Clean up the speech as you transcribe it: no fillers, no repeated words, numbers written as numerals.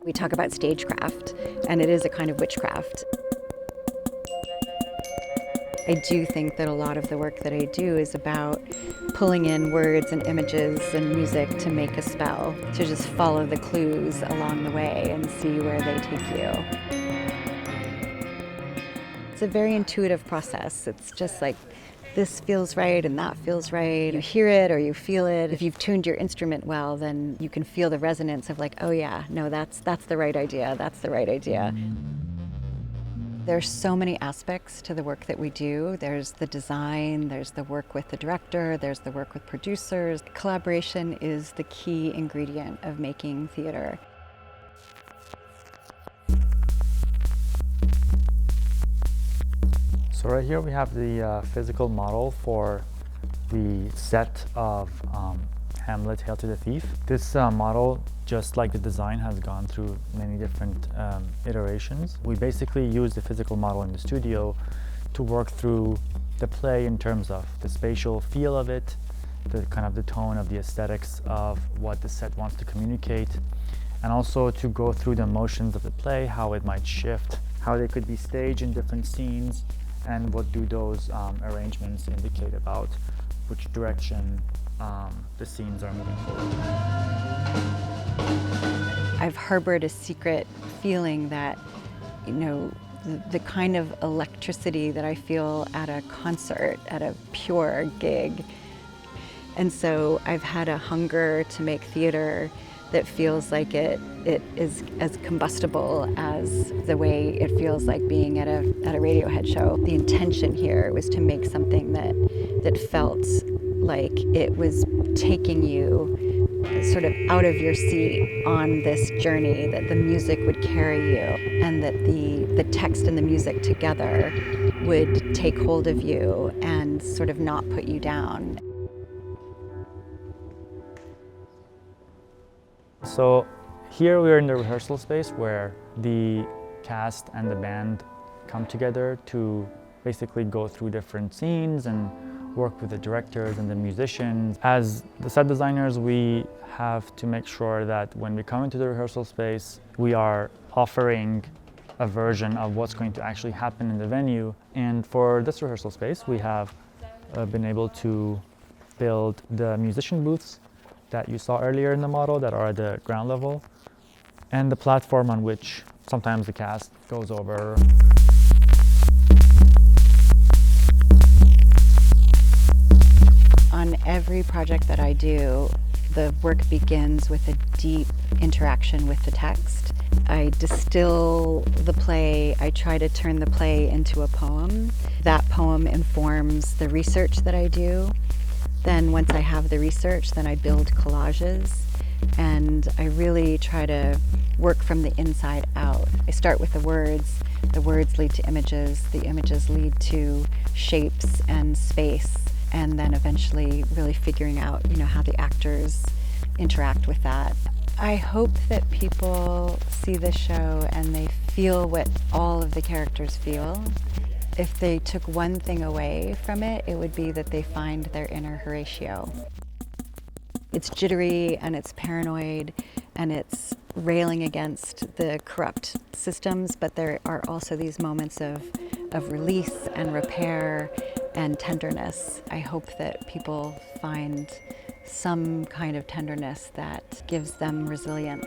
We talk about stagecraft, and it is a kind of witchcraft. I do think that a lot of the work that I do is about pulling in words and images and music to make a spell, to just follow the clues along the way and see where they take you. It's a very intuitive process. It's just like, this feels right and that feels right. You hear it or you feel it. If you've tuned your instrument well, then you can feel the resonance of like, oh yeah, no, that's the right idea, that's the right idea. There's so many aspects to the work that we do. There's the design, there's the work with the director, there's the work with producers. Collaboration is the key ingredient of making theater. So right here we have the physical model for the set of Hamlet Hail to the Thief. This model, just like the design, has gone through many different iterations. We basically use the physical model in the studio to work through the play in terms of the spatial feel of it, the kind of the tone of the aesthetics of what the set wants to communicate, and also to go through the motions of the play, how it might shift, how they could be staged in different scenes, and what do those arrangements indicate about which direction the scenes are moving forward. I've harbored a secret feeling that, you know, the kind of electricity that I feel at a concert, at a pure gig. And so I've had a hunger to make theater that feels like it is as combustible as the way it feels like being at a Radiohead show. The intention here was to make something that felt like it was taking you sort of out of your seat on this journey, that the music would carry you, and that the text and the music together would take hold of you and sort of not put you down. So here we're in the rehearsal space where the cast and the band come together to basically go through different scenes and work with the directors and the musicians. As the set designers, we have to make sure that when we come into the rehearsal space, we are offering a version of what's going to actually happen in the venue. And for this rehearsal space, we have been able to build the musician booths that you saw earlier in the model that are at the ground level, and the platform on which sometimes the cast goes over. On every project that I do, the work begins with a deep interaction with the text. I distill the play, I try to turn the play into a poem. That poem informs the research that I do. Then once I have the research, then I build collages, and I really try to work from the inside out. I start with the words lead to images, the images lead to shapes and space, and then eventually really figuring out, you know, how the actors interact with that. I hope that people see this show and they feel what all of the characters feel. If they took one thing away from it, it would be that they find their inner Horatio. It's jittery and it's paranoid and it's railing against the corrupt systems, but there are also these moments of release and repair and tenderness. I hope that people find some kind of tenderness that gives them resilience.